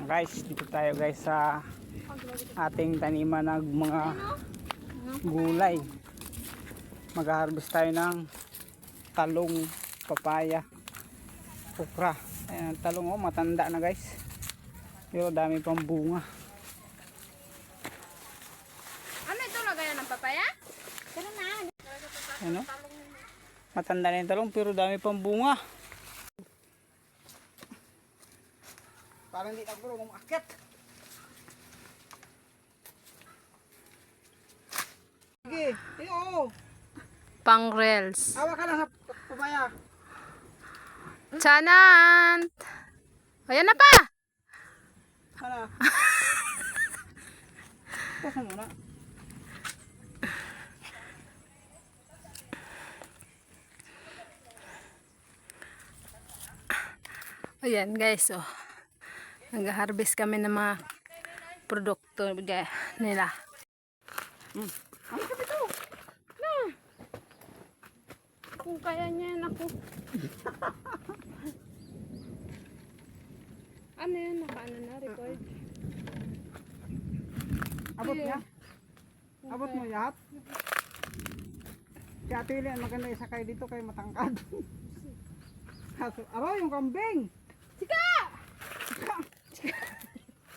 Guys, dito tayo guys sa ating taniman ng mga gulay. Mag-harvest tayo ng talong, papaya, okra. Ayan ang talong, oh, matanda na guys. Pero dami pang bunga. Ano ito, lagayan ng papaya? Pero na. Ano? Matanda na yung talong pero dami pang bunga. Parang hindi na bro umakyat. Sige, iyo. Pang reels. Hawa ka lang sa papaya. Chanant! Ayan na pa! Ano? Pasa muna. Ayan guys, oh. Nag-harvest kami ng mga produkto nila. Ano ka dito? Na! Kung kaya niya yan ako. Ano yan? Nakaano na? Record? Abot niya? Abot mo yahat? Kaya pili ang maganda isakay dito kay matangkad. Aro yung kambing! Sika!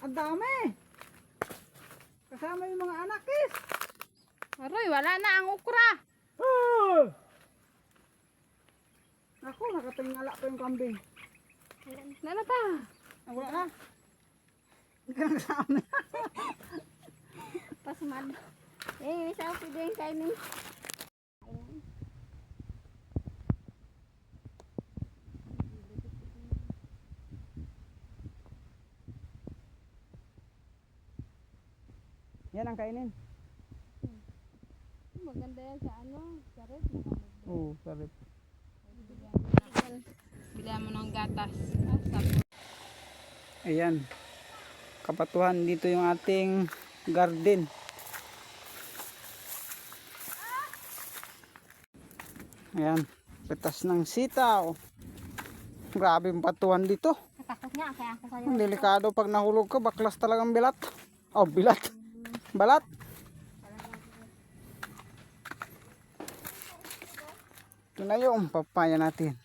Ang dami! Kasama yung mga anak is! Aroy, wala na ang ukra. Ako, nakatingala pa yung kambing. Nana pa. Ah, wala na. Hindi ka nakasama. Pasmad. Eh, isa ako pwede yung kainin. Yan ang kainin. Maganda yan sa ano, sa red. Oo, sarap. Bilihan mo ng gatas. Ayan. Kapatuhan dito yung ating garden. Ayan. Pitas ng sitaw. Grabe yung patuhan dito. Natakot nga, kaya ako sa'yo. Ang delikado pag nahulog ka, baklas talagang bilat. Oh, bilat. Balat. Ito na yung papaya natin.